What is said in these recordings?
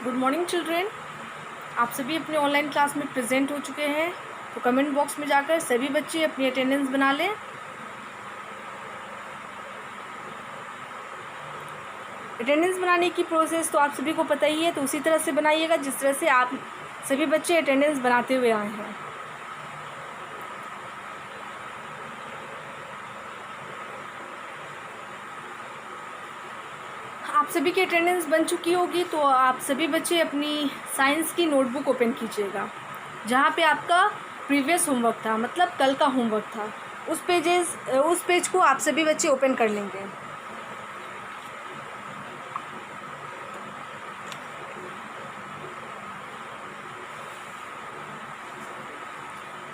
Good morning children. आप सभी अपने ऑनलाइन क्लास में प्रेजेंट हो चुके हैं, तो कमेंट बॉक्स में जाकर सभी बच्चे अपनी अटेंडेंस बना लें। अटेंडेंस बनाने की प्रोसेस तो आप सभी को पता ही है, तो उसी तरह से बनाइएगा जिस तरह से आप सभी बच्चे अटेंडेंस बनाते हुए आए हैं। आप सभी की अटेंडेंस बन चुकी होगी, तो आप सभी बच्चे अपनी साइंस की नोटबुक ओपन कीजिएगा, जहाँ पे आपका प्रीवियस होमवर्क था, मतलब कल का होमवर्क था। उस पेज को आप सभी बच्चे ओपन कर लेंगे।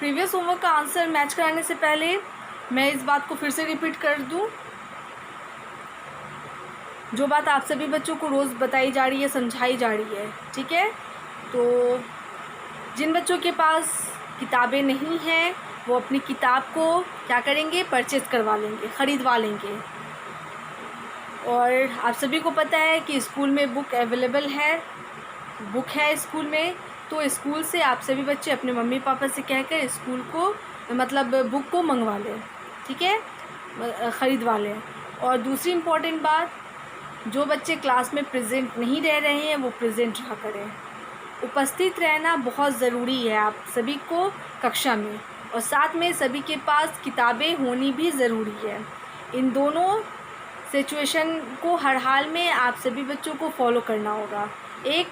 प्रीवियस होमवर्क का आंसर मैच कराने से पहले मैं इस बात को फिर से रिपीट कर दूं, जो बात आप सभी बच्चों को रोज़ बताई जा रही है, समझाई जा रही है, ठीक है। तो जिन बच्चों के पास किताबें नहीं हैं, वो अपनी किताब को क्या करेंगे, परचेज़ करवा लेंगे, ख़रीदवा लेंगे। और आप सभी को पता है कि स्कूल में बुक अवेलेबल है, बुक है स्कूल में, तो स्कूल से आप सभी बच्चे अपने मम्मी पापा से कहकर स्कूल को मतलब बुक को मंगवा लें, ठीक है, ख़रीदवा लें। और दूसरी इम्पॉर्टेंट बात, जो बच्चे क्लास में प्रेजेंट नहीं रह रहे हैं वो प्रेजेंट रहा करें। उपस्थित रहना बहुत ज़रूरी है आप सभी को कक्षा में, और साथ में सभी के पास किताबें होनी भी ज़रूरी है। इन दोनों सिचुएशन को हर हाल में आप सभी बच्चों को फॉलो करना होगा। एक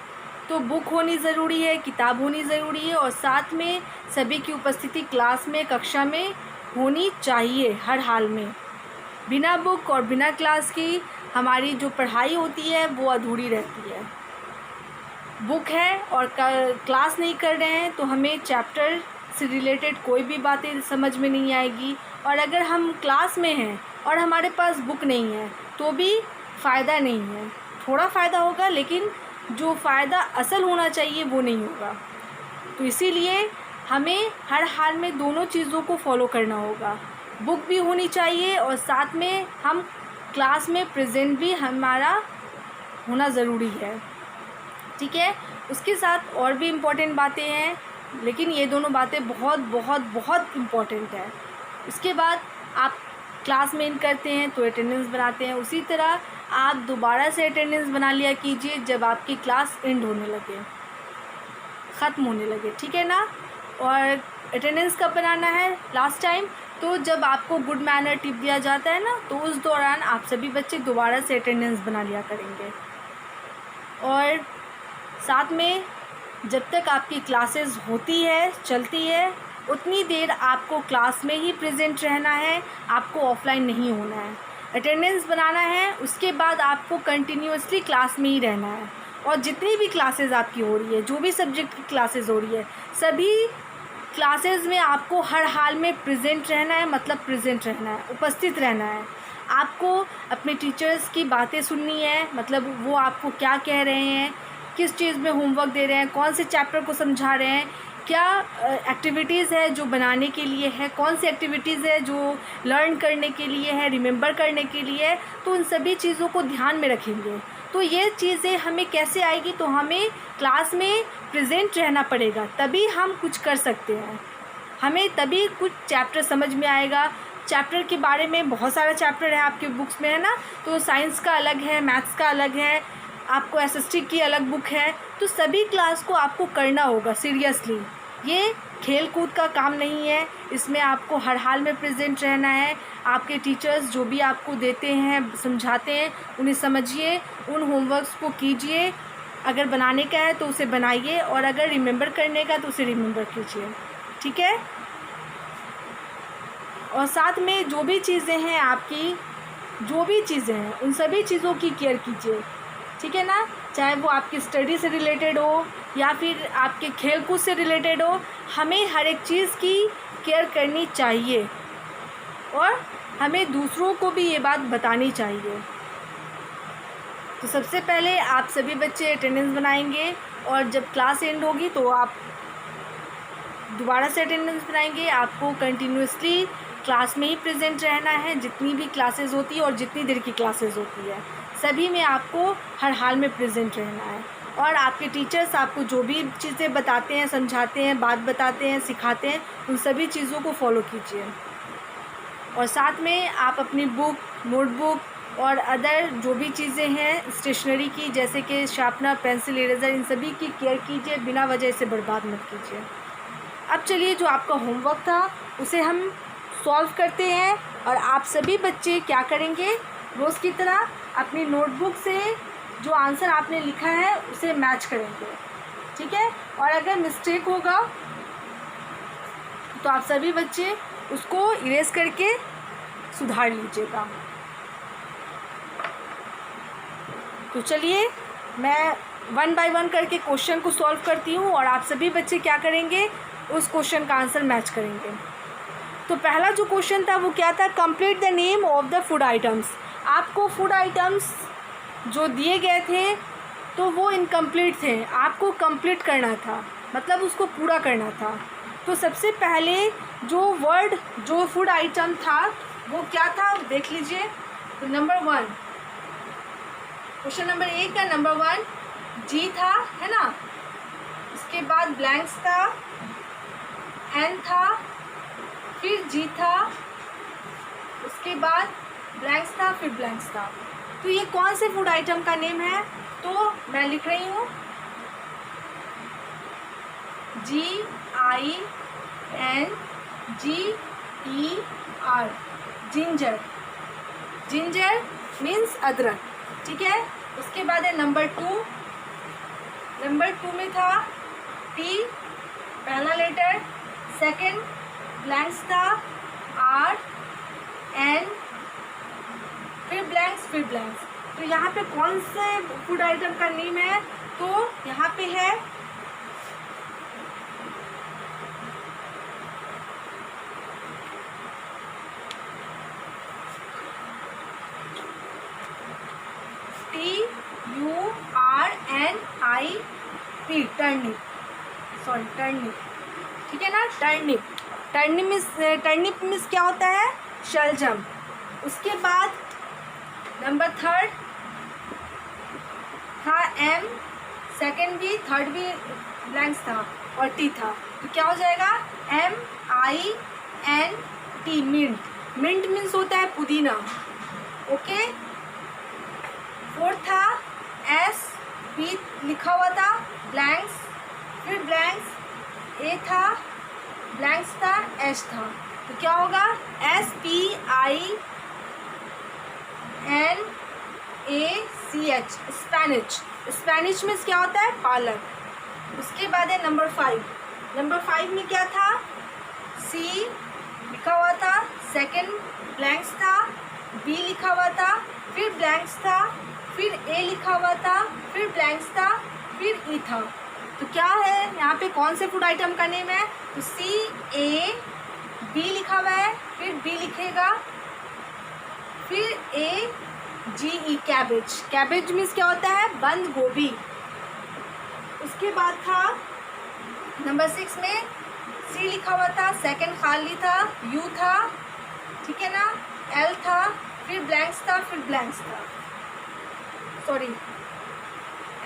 तो बुक होनी ज़रूरी है, किताब होनी ज़रूरी है, और साथ में सभी की उपस्थिति क्लास में, कक्षा में होनी चाहिए हर हाल में। बिना बुक और बिना क्लास की हमारी जो पढ़ाई होती है वो अधूरी रहती है। बुक है और क्लास नहीं कर रहे हैं तो हमें चैप्टर से रिलेटेड कोई भी बातें समझ में नहीं आएगी, और अगर हम क्लास में हैं और हमारे पास बुक नहीं है तो भी फ़ायदा नहीं है। थोड़ा फ़ायदा होगा, लेकिन जो फ़ायदा असल होना चाहिए वो नहीं होगा। तो इसीलिए हमें हर हाल में दोनों चीज़ों को फॉलो करना होगा। बुक भी होनी चाहिए और साथ में हम क्लास में प्रेजेंट भी हमारा होना ज़रूरी है, ठीक है। उसके साथ और भी इम्पॉर्टेंट बातें हैं, लेकिन ये दोनों बातें बहुत बहुत बहुत इम्पॉर्टेंट है। उसके बाद आप क्लास में इन करते हैं तो अटेंडेंस बनाते हैं, उसी तरह आप दोबारा से अटेंडेंस बना लिया कीजिए जब आपकी क्लास एंड होने लगे, ख़त्म होने लगे, ठीक है ना। और अटेंडेंस कब बनाना है लास्ट टाइम, तो जब आपको गुड मैनर टिप दिया जाता है ना, तो उस दौरान आप सभी बच्चे दोबारा से अटेंडेंस बना लिया करेंगे। और साथ में जब तक आपकी क्लासेस होती है, चलती है, उतनी देर आपको क्लास में ही प्रेजेंट रहना है, आपको ऑफलाइन नहीं होना है। अटेंडेंस बनाना है, उसके बाद आपको कंटिन्यूअसली क्लास में ही रहना है। और जितनी भी क्लासेस आपकी हो रही है, जो भी सब्जेक्ट की क्लासेस हो रही है, सभी क्लासेस में आपको हर हाल में प्रेजेंट रहना है, मतलब प्रेजेंट रहना है, उपस्थित रहना है। आपको अपने टीचर्स की बातें सुननी है, मतलब वो आपको क्या कह रहे हैं, किस चीज़ में होमवर्क दे रहे हैं, कौन से चैप्टर को समझा रहे हैं, क्या एक्टिविटीज़ है जो बनाने के लिए है, कौन सी एक्टिविटीज़ है जो लर्न करने के लिए है, रिमेंबर करने के लिए है। तो उन सभी चीज़ों को ध्यान में रखेंगे। तो ये चीज़ें हमें कैसे आएगी, तो हमें क्लास में प्रेजेंट रहना पड़ेगा, तभी हम कुछ कर सकते हैं, हमें तभी कुछ चैप्टर समझ में आएगा। चैप्टर के बारे में बहुत सारा चैप्टर है आपके बुक्स में, है ना, तो साइंस का अलग है, मैथ्स का अलग है, आपको एसएसटी की अलग बुक है। तो सभी क्लास को आपको करना होगा सीरियसली। ये खेल कूद का काम नहीं है, इसमें आपको हर हाल में प्रेजेंट रहना है। आपके टीचर्स जो भी आपको देते हैं, समझाते हैं, उन्हें समझिए, उन होमवर्क्स को कीजिए। अगर बनाने का है तो उसे बनाइए, और अगर रिमेंबर करने का तो उसे रिमेंबर कीजिए, ठीक है। और साथ में जो भी चीज़ें हैं आपकी, जो भी चीज़ें हैं, उन सभी चीज़ों की केयर कीजिए, ठीक है ना। चाहे वो आपकी स्टडी से रिलेटेड हो या फिर आपके खेल कूद से रिलेटेड हो, हमें हर एक चीज़ की केयर करनी चाहिए, और हमें दूसरों को भी ये बात बतानी चाहिए। तो सबसे पहले आप सभी बच्चे अटेंडेंस बनाएंगे, और जब क्लास एंड होगी तो आप दोबारा से अटेंडेंस बनाएंगे। आपको कंटिन्यूसली क्लास में ही प्रेजेंट रहना है, जितनी भी क्लासेस होती है और जितनी देर की क्लासेस होती है, सभी में आपको हर हाल में प्रेजेंट रहना है। और आपके टीचर्स आपको जो भी चीज़ें बताते हैं, समझाते हैं, बात बताते हैं, सिखाते हैं, उन सभी चीज़ों को फॉलो कीजिए। और साथ में आप अपनी बुक, नोटबुक और अदर जो भी चीज़ें हैं स्टेशनरी की, जैसे कि शार्पनर, पेंसिल, इरेज़र, इन सभी की केयर कीजिए, बिना वजह इसे बर्बाद मत कीजिए। अब चलिए जो आपका होमवर्क था उसे हम सॉल्व करते हैं। और आप सभी बच्चे क्या करेंगे, रोज़ की तरह अपनी नोटबुक से जो आंसर आपने लिखा है उसे मैच करेंगे, ठीक है। और अगर मिस्टेक होगा तो आप सभी बच्चे उसको इरेज करके सुधार लीजिएगा। तो चलिए मैं 1 बाय 1 करके क्वेश्चन को सॉल्व करती हूँ और आप सभी बच्चे क्या करेंगे, उस क्वेश्चन का आंसर मैच करेंगे। तो पहला जो क्वेश्चन था वो क्या था, complete the name of the food items. आपको फूड आइटम्स जो दिए गए थे तो वो इनकम्प्लीट थे, आपको कंप्लीट करना था, मतलब उसको पूरा करना था। तो सबसे पहले जो वर्ड, जो फूड आइटम था वो क्या था देख लीजिए। तो नंबर 1, क्वेश्चन नंबर 1 का नंबर 1 जी था, है ना। उसके बाद ब्लैंक्स था, एन था, फिर जी था, उसके बाद ब्लैंक्स था, फिर ब्लैंक्स था। तो ये कौन से फूड आइटम का नेम है, तो मैं लिख रही हूँ GINGER, जिंजर। जिंजर मीन्स अदरक, ठीक है। उसके बाद है नंबर 2, नंबर 2 में था T, पहला लेटर, सेकंड ब्लैंक्स था R N, फिर ब्लैंक्स, फिर ब्लैंक्स। तो यहाँ पे कौन से फूड आइटम का नेम है, तो यहाँ पे है TURNIP, टर्निप, सॉरी टर्निप, ठीक है ना, टर्निप। टर्निप मीन्स क्या होता है, शलजम। उसके बाद नंबर 3 था M, सेकंड भी, थर्ड भी ब्लैंक्स था और T था। तो क्या हो जाएगा MINT, मिंट। मिंट मीन्स होता है पुदीना, ओके। 4 था SP, लिखा हुआ था, ब्लैंक्स, फिर ब्लैंक्स, A था, ब्लैंक्स था, H था। तो क्या होगा SPINACH, स्पेनिच। स्पेनिच मीन्स क्या होता है, पालक। उसके बाद है नंबर 5, नंबर 5 में क्या था, C लिखा हुआ था, सेकंड ब्लैंक्स था, B लिखा हुआ था, फिर ब्लैंक्स था, फिर A लिखा हुआ था, फिर ब्लैंक्स था, फिर E था। तो क्या है यहाँ पे, कौन से फूड आइटम का नेम है, तो CAB लिखा हुआ है, फिर B लिखेगा, फिर AGE, कैबेज। कैबेज मीन्स क्या होता है, बंद गोभी। उसके बाद था नंबर 6 में C लिखा हुआ था, सेकंड खाली था, U था, ठीक है ना, L था, फिर ब्लैंक्स था, फिर ब्लैंक्स था, सॉरी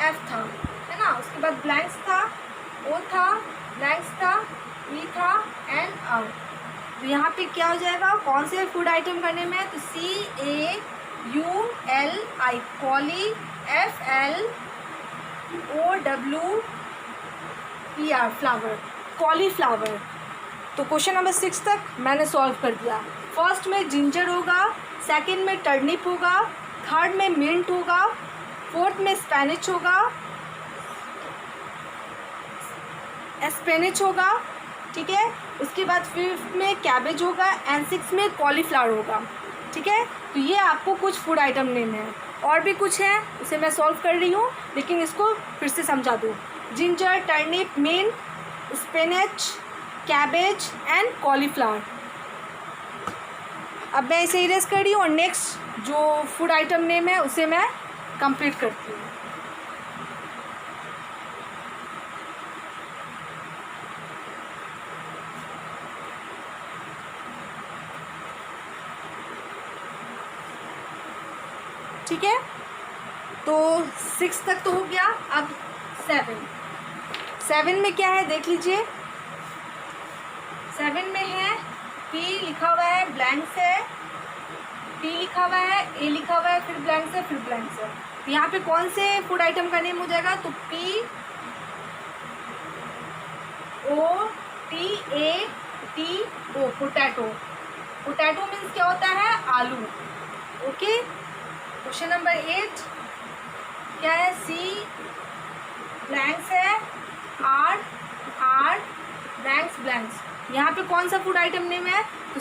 F था, है ना। उसके बाद ब्लैंक्स था, O था, ब्लैंक्स था, E था, N R। तो यहाँ पे क्या हो जाएगा, कौन से फूड आइटम का नेम है, तो CAULI, कॉली, FLOWER, फ्लावर, कॉलीफ्लावर। तो क्वेश्चन नंबर 6 तक मैंने सॉल्व कर दिया। फर्स्ट में जिंजर होगा, सेकंड में टर्निप होगा, थर्ड में मिंट होगा, फोर्थ में स्पेनिच होगा, ठीक है। उसके बाद फिफ्थ में कैबेज होगा एंड 6 में कॉलीफ्लावर होगा, ठीक है। तो ये आपको कुछ फूड आइटम नेम है, और भी कुछ है उसे मैं सॉल्व कर रही हूँ, लेकिन इसको फिर से समझा दूँ। Ginger, turnip, mint, spinach, cabbage and cauliflower. अब मैं इसे इरेज कर रही हूँ और नेक्स्ट जो फूड आइटम नेम है उसे मैं कंप्लीट करती हूँ। ठीक है, तो 6 तक तो हो गया। अब 7 में क्या है देख लीजिए। 7 में है P लिखा हुआ है, ब्लैंक्स है, P लिखा हुआ है, A लिखा हुआ है, फिर ब्लैंक्स है, फिर ब्लैंक्स है। तो यहाँ पे कौन से फूड आइटम का नेम हो जाएगा? तो POTATO। पोटैटो। पोटैटो मीन्स क्या होता है? आलू। ओके। क्वेश्चन नंबर 8 क्या है? C ब्लैंक्स है, R ब्लैंक्स। यहाँ पे कौन सा फूड आइटम नेम है? तो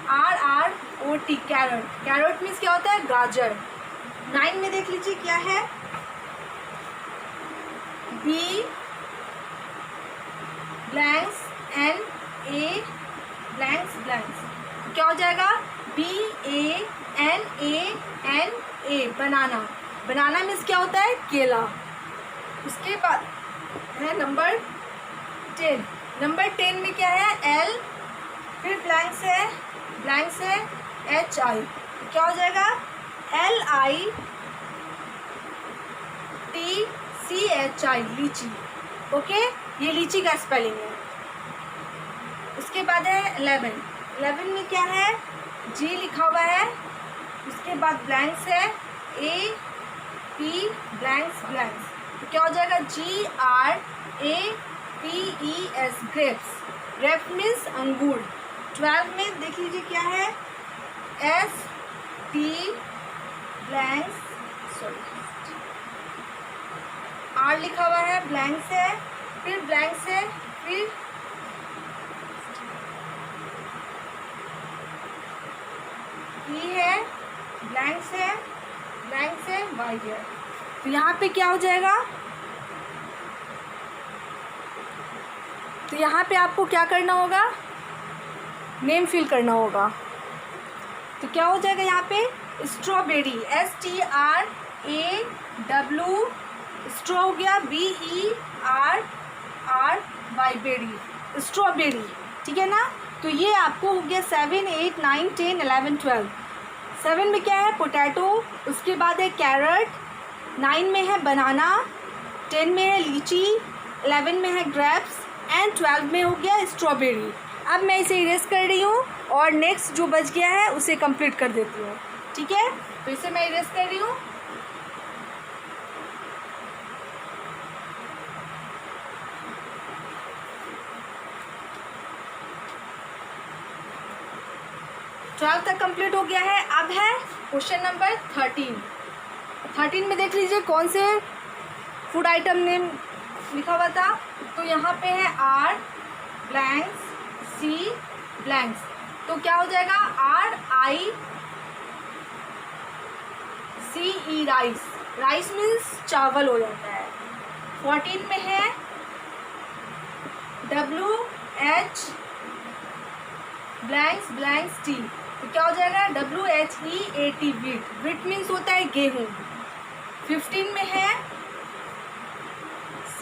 CARROT, कैरट। कैरट मीन्स क्या होता है? गाजर। 9 में देख लीजिए क्या है? B blanks NA blanks. क्या हो जाएगा? BANANA, बनाना मीन्स क्या होता है? केला। उसके बाद है नंबर 10। नंबर 10 में क्या है? L, फिर ब्लैंक्स है HI। क्या हो जाएगा? LITCHI, लीची। ओके, ये लीची का स्पेलिंग है। उसके बाद है 11 में क्या है? G लिखा हुआ है, उसके बाद ब्लैंक्स है AP ब्लैंक्स। तो क्या हो जाएगा? GRAPES, grapes. ग्रेप मीन्स अंगूर। 12 में देख लीजिए क्या है? ST ब्लैंक्स, R लिखा हुआ है, ब्लैंक्स है, फिर ब्लैंक्स है, फिर E है, ब्लैंक्स है, Y है। तो यहाँ पे क्या हो जाएगा? तो यहाँ पे आपको क्या करना होगा? नेम फिल करना होगा। तो क्या हो जाएगा यहाँ पे? स्ट्रॉबेरी, STRAW, स्ट्रॉ हो गया, BERRY, बेरी, स्ट्रॉबेरी। ठीक है ना? तो ये आपको हो गया 7, 8, 9, 10, 11, 12। 7 में क्या है? पोटैटो। उसके बाद है कैरट। 9 में है बनाना। 10 में है लीची। 11 में है ग्रेप्स एंड 12 में हो गया स्ट्रॉबेरी। अब मैं इसे इरेज कर रही हूँ और नेक्स्ट जो बच गया है उसे कंप्लीट कर देती हूँ। ठीक है, तो इसे मैं इरेज कर रही हूँ। ट्वेल्थ तक कंप्लीट हो गया है। अब है क्वेश्चन नंबर 13 में देख लीजिए कौन से फूड आइटम नेम लिखा हुआ था। तो यहाँ पे है R ब्लैंक्स C ब्लैंक्स। तो क्या हो जाएगा? RICE, rice. राइस मीन्स चावल हो जाता है। 14 में है WH ब्लैंक्स T। तो क्या हो जाएगा? WHEAT, wheat. वीट मीन्स होता है गेहूँ। 15 में है C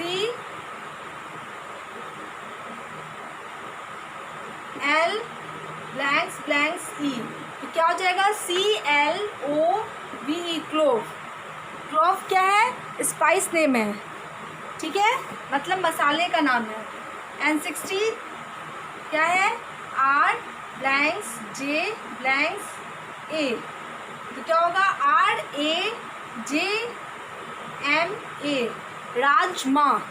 L ब्लैंक्स E। तो क्या हो जाएगा? CLOVE, clove. क्लोव क्या है? स्पाइस नेम है। ठीक है, मतलब मसाले का नाम है। एंड 60 क्या है? R blanks J blanks A। तो क्या होगा? RAJMA, राजमा।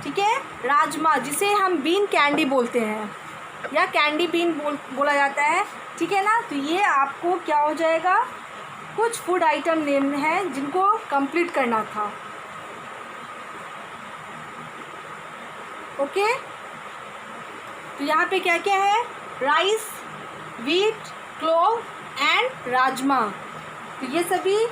ठीक है, राजमा, जिसे हम बीन कैंडी बोलते हैं या कैंडी बीन बोला जाता है। ठीक है ना? तो ये आपको क्या हो जाएगा? कुछ फूड आइटम नेम हैं जिनको कंप्लीट करना था। ओके, तो यहाँ पे क्या क्या है? Rice, wheat, clove and rajma. तो ये सभी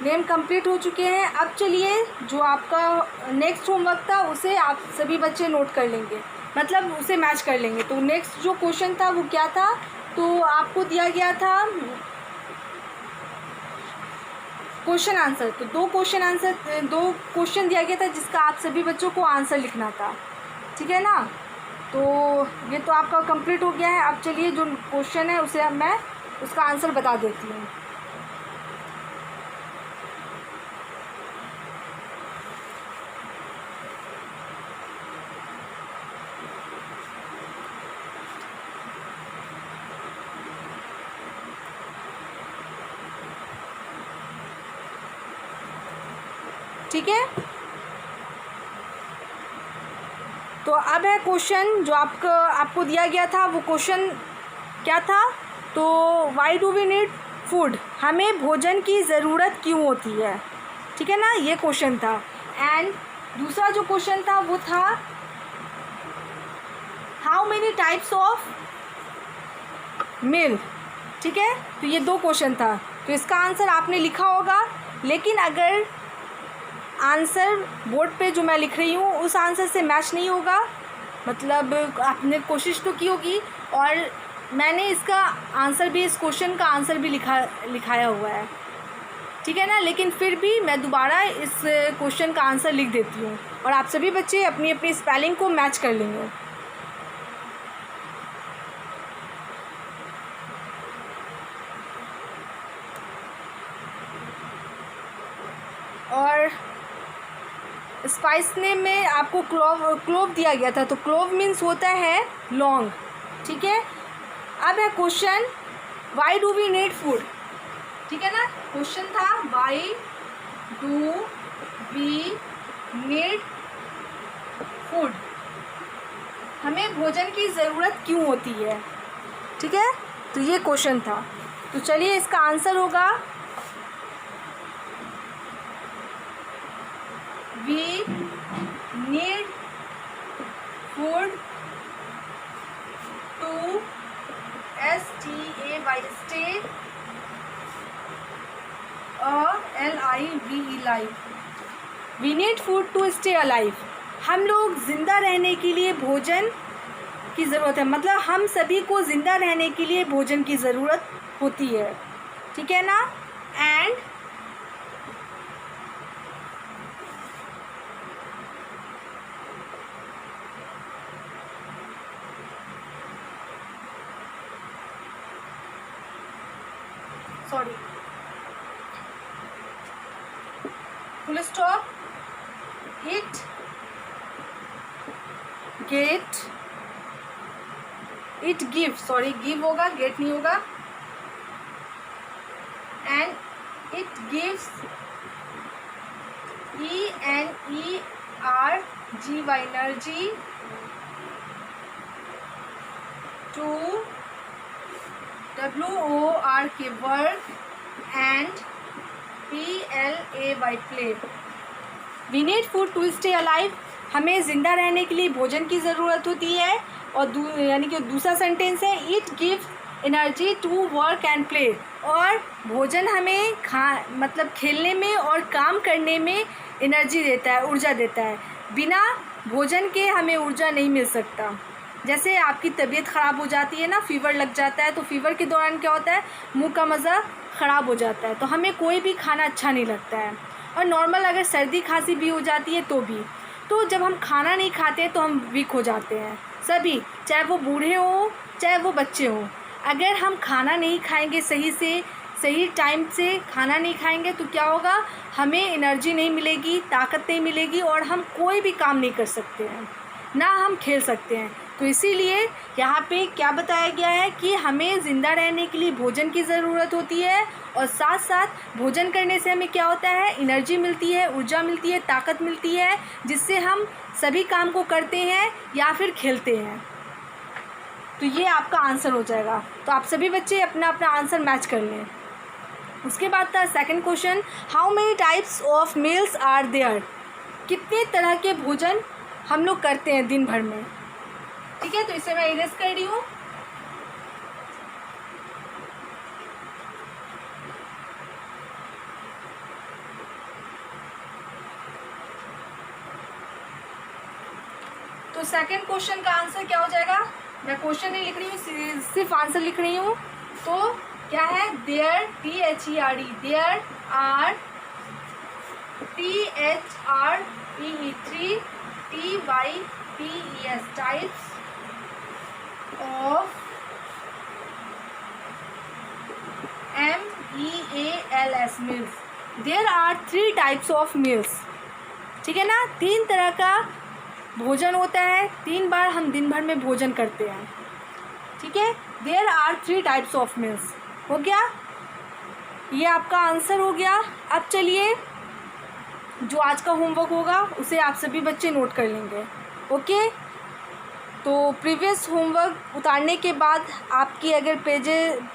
नेम कंप्लीट हो चुके हैं। अब चलिए जो आपका नेक्स्ट होमवर्क था उसे आप सभी बच्चे नोट कर लेंगे, मतलब उसे मैच कर लेंगे। तो नेक्स्ट जो क्वेश्चन था वो क्या था? तो आपको दिया गया था क्वेश्चन आंसर। तो दो क्वेश्चन दिया गया था जिसका आप सभी बच्चों को आंसर लिखना था। ठीक है ना? तो ये तो आपका कंप्लीट हो गया है। अब चलिए जो क्वेश्चन है उसे अब मैं उसका आंसर बता देती हूँ। ठीक है। तो अब है क्वेश्चन जो आपको दिया गया था, वो क्वेश्चन क्या था? तो why do we need food, हमें भोजन की ज़रूरत क्यों होती है, ठीक है ना, ये क्वेश्चन था। एंड दूसरा जो क्वेश्चन था वो था how many types of meal, ठीक है। तो ये दो क्वेश्चन था, तो इसका आंसर आपने लिखा होगा, लेकिन अगर आंसर बोर्ड पे जो मैं लिख रही हूँ उस आंसर से मैच नहीं होगा, मतलब आपने कोशिश तो की होगी और मैंने इसका आंसर भी, इस क्वेश्चन का आंसर भी लिखाया हुआ है, ठीक है ना, लेकिन फिर भी मैं दोबारा इस क्वेश्चन का आंसर लिख देती हूँ और आप सभी बच्चे अपनी अपनी स्पेलिंग को मैच कर लेंगे। और स्पाइस नेम में आपको क्लोव दिया गया था, तो क्लोव मीन्स होता है लौंग, ठीक है। अब है question why do we need food, ठीक है ना, क्वेश्चन था why do we need food, हमें भोजन की ज़रूरत क्यों होती है, ठीक है। तो ये क्वेश्चन था, तो चलिए इसका आंसर होगा we need food to stay alive, we need food to stay alive, हम लोग ज़िंदा रहने के लिए भोजन की ज़रूरत है, मतलब हम सभी को ज़िंदा रहने के लिए भोजन की ज़रूरत होती है, ठीक है ना। And sorry, full stop, it give, sorry give होगा, गेट नहीं होगा, and it gives energy to WORK work and PLAY play, we need food to stay alive, हमें ज़िंदा रहने के लिए भोजन की ज़रूरत होती है, और यानी कि दूसरा सेंटेंस है it gives energy to work and play, और भोजन हमें मतलब खेलने में और काम करने में एनर्जी देता है, ऊर्जा देता है, बिना भोजन के हमें ऊर्जा नहीं मिल सकता। जैसे आपकी तबीयत ख़राब हो जाती है ना, फ़ीवर लग जाता है, तो फ़ीवर के दौरान क्या होता है, मुंह का मज़ा ख़राब हो जाता है, तो हमें कोई भी खाना अच्छा नहीं लगता है, और नॉर्मल अगर सर्दी खांसी भी हो जाती है तो भी, तो जब हम खाना नहीं खाते तो हम वीक हो जाते हैं सभी, चाहे वो बूढ़े हों चाहे वो बच्चे हों। अगर हम खाना नहीं खाएंगे सही टाइम से खाना नहीं खाएंगे तो क्या होगा, हमें एनर्जी नहीं मिलेगी, ताकत नहीं मिलेगी, और हम कोई भी काम नहीं कर सकते हैं, ना हम खेल सकते हैं। तो इसीलिए यहाँ पे क्या बताया गया है कि हमें ज़िंदा रहने के लिए भोजन की ज़रूरत होती है, और साथ साथ भोजन करने से हमें क्या होता है, एनर्जी मिलती है, ऊर्जा मिलती है, ताकत मिलती है, जिससे हम सभी काम को करते हैं या फिर खेलते हैं। तो ये आपका आंसर हो जाएगा। तो आप सभी बच्चे अपना अपना आंसर मैच कर लें। उसके बाद था second question, how many types of meals are there, कितने तरह के भोजन हम लोग करते हैं दिन भर में, ठीक है। तो इसे मैं इरेज कर रही हूँ। तो सेकंड क्वेश्चन का आंसर क्या हो जाएगा, मैं क्वेश्चन नहीं लिख रही हूँ, सिर्फ आंसर लिख रही हूँ। तो क्या है, there THERE, there are THREE 3 TYPES types of MEALS meals, there are 3 types of meals, ठीक है ना। 3 तरह का भोजन होता है, 3 बार हम दिन भर में भोजन करते हैं, ठीक है। There are 3 types of meals, हो गया, ये आपका आंसर हो गया। अब चलिए जो आज का होमवर्क होगा उसे आप सभी बच्चे नोट कर लेंगे। ओके, तो प्रीवियस होमवर्क उतारने के बाद आपकी अगर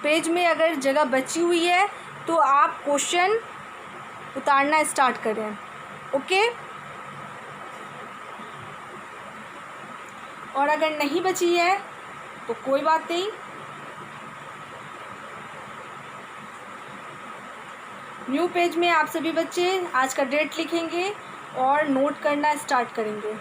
पेज में अगर जगह बची हुई है तो आप क्वेश्चन उतारना स्टार्ट करें। ओके, और अगर नहीं बची है तो कोई बात नहीं, न्यू पेज में आप सभी बच्चे आज का डेट लिखेंगे और नोट करना स्टार्ट करेंगे।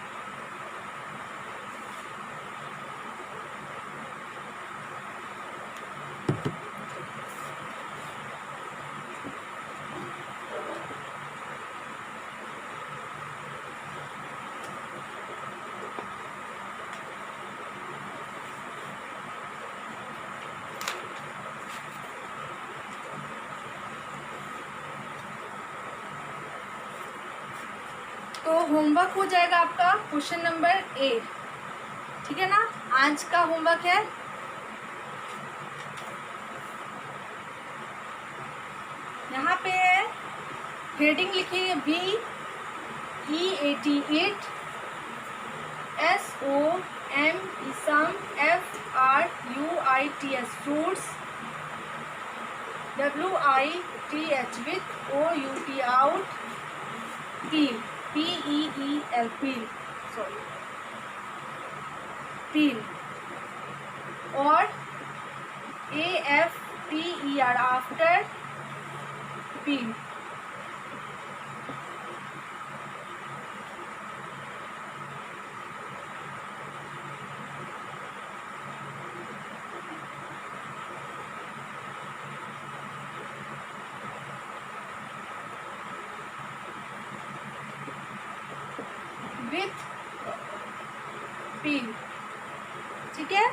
तो होमवर्क हो जाएगा आपका क्वेश्चन नंबर 8, ठीक है ना। आज का होमवर्क है, यहाँ पे है हेडिंग लिखिए VEAT SOM FRUITS fruits, WITH with OUT out, peel PEEL peel, sorry peel, और AFTER after peel। With peel, ठीक है,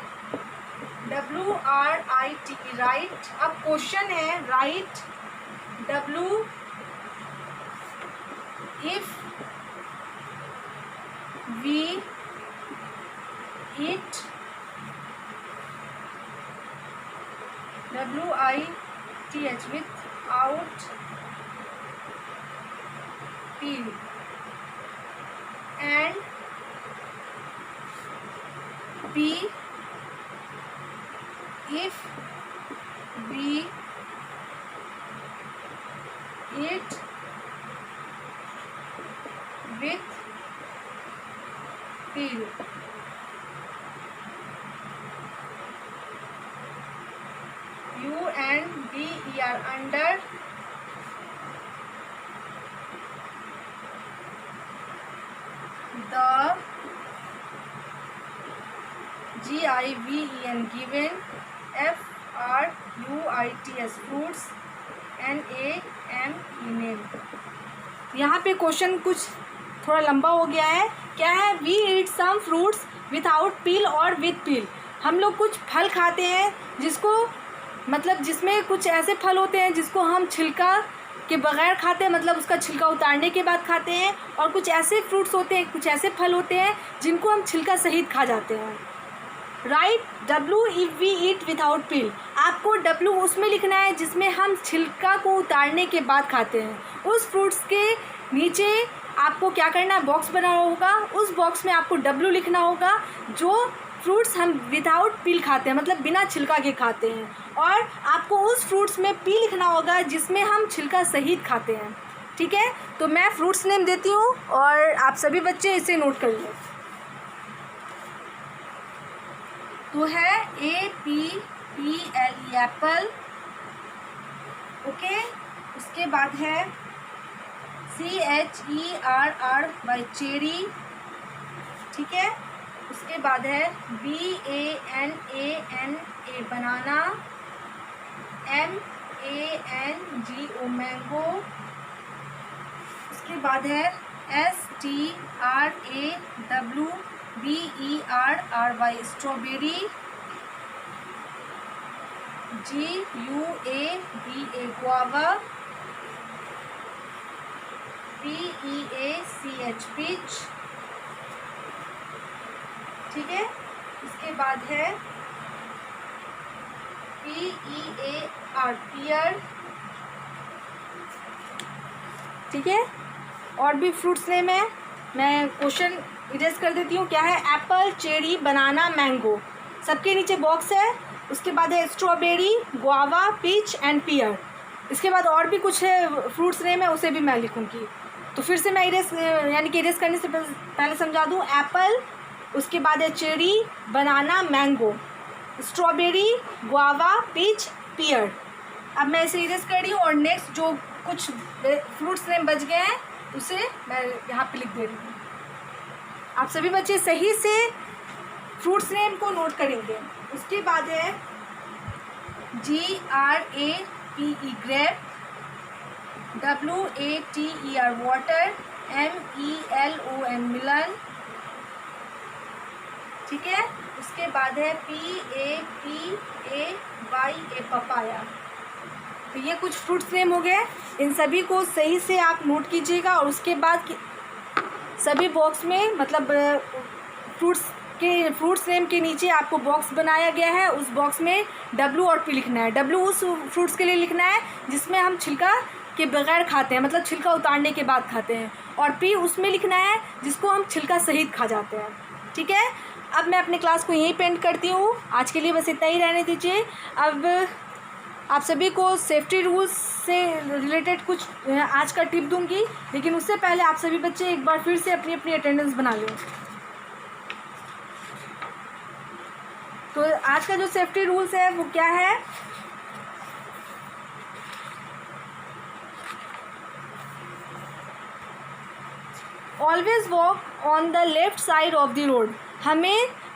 WRIT राइट। अब क्वेश्चन है right if we eat WITH without peel and B if we eat with peel। UNDER under the GIVEN given FRUITS fruits NAME name। यहाँ पे question कुछ थोड़ा लंबा हो गया है। क्या है, we eat some fruits without peel और विथ पील। हम लोग कुछ फल खाते हैं जिसको मतलब जिसमें कुछ ऐसे फल होते हैं जिसको हम छिलका के बगैर खाते हैं, मतलब उसका छिलका उतारने के बाद खाते हैं, और कुछ ऐसे फ्रूट्स होते हैं, कुछ ऐसे फल होते हैं जिनको हम छिलका सहित खा जाते हैं। Right, W if we eat without peel. आपको W उसमें लिखना है जिसमें हम छिलका को उतारने के बाद खाते हैं। उस फ्रूट्स के नीचे आपको क्या करना है, बॉक्स बनाना होगा, उस बॉक्स में आपको W लिखना होगा जो फ्रूट्स हम विदाउट पील खाते हैं, मतलब बिना छिलका के खाते हैं, और आपको उस फ्रूट्स में पी लिखना होगा जिसमें हम छिलका सहित खाते हैं। ठीक है, तो मैं फ्रूट्स नेम देती हूँ और आप सभी बच्चे इसे नोट कर लो। तो है APPLE एप्पल, ओके। उसके बाद है CHERRY चेरी, ठीक है। उसके बाद है BANANA बनाना, MANGO मैंगो। उसके बाद है STRAWBERRY strawberry, GUAVA guava, PEACH peach, ठीक है। इसके बाद है PEAR पियर, ठीक है। और भी फ्रूट्स नेम है, मैं क्वेश्चन इरेज कर देती हूँ। क्या है? एप्पल, चेरी, बनाना, मैंगो, सबके नीचे बॉक्स है। उसके बाद है स्ट्रॉबेरी, गुआवा, पीच एंड पियर। इसके बाद और भी कुछ है फ्रूट्स नेम है, उसे भी मैं लिखूँगी। तो फिर से मैं इरेज यानी कि इरेज करने से पहले समझा दूँ। एप्पल, उसके बाद है चेरी, बनाना, मैंगो, स्ट्रॉबेरी, गुआवा, पीच, पियर। अब मैं इसे इरेज कर रही हूँ और नेक्स्ट जो कुछ फ्रूट्स नेम बच गए हैं उसे मैं यहाँ पे लिख दे रही हूँ। आप सभी बच्चे सही से फ्रूट्स नेम को नोट करेंगे। उसके बाद है GRAPE grape, WATER water, MELON melon, ठीक है। उसके बाद है PAPAYA पपाया। तो ये कुछ फ्रूट्स नेम हो गए। इन सभी को सही से आप नोट कीजिएगा और उसके बाद सभी बॉक्स में मतलब फ्रूट्स नेम के नीचे आपको बॉक्स बनाया गया है। उस बॉक्स में W और P लिखना है। W उस फ्रूट्स के लिए लिखना है जिसमें हम छिलका के बगैर खाते हैं, मतलब छिलका उतारने के बाद खाते हैं, और P उसमें लिखना है जिसको हम छिलका सहित खा जाते हैं, ठीक है। अब मैं अपने क्लास को यहीं पेंट करती हूँ। आज के लिए बस इतना ही रहने दीजिए। अब आप सभी को सेफ्टी रूल्स से रिलेटेड कुछ आज का टिप दूंगी, लेकिन उससे पहले आप सभी बच्चे एक बार फिर से अपनी अपनी अटेंडेंस बना लें। तो आज का जो सेफ्टी रूल्स है वो क्या है? Always walk on the left side of the road.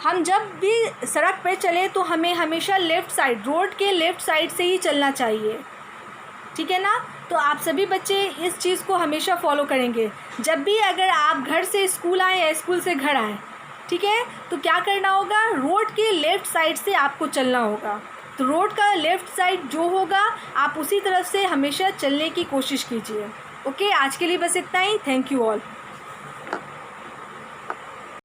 हम जब भी सड़क पे चले तो हमें हमेशा लेफ़्ट साइड, रोड के लेफ़्ट साइड से ही चलना चाहिए, ठीक है ना। तो आप सभी बच्चे इस चीज़ को हमेशा फॉलो करेंगे। जब भी अगर आप घर से स्कूल आएँ या स्कूल से घर आएँ, ठीक है, तो क्या करना होगा? रोड के लेफ़्ट साइड से आपको चलना होगा। तो रोड का लेफ़्ट साइड जो होगा आप उसी तरफ से हमेशा चलने की कोशिश कीजिए। ओके, आज के लिए बस इतना ही। Thank you all.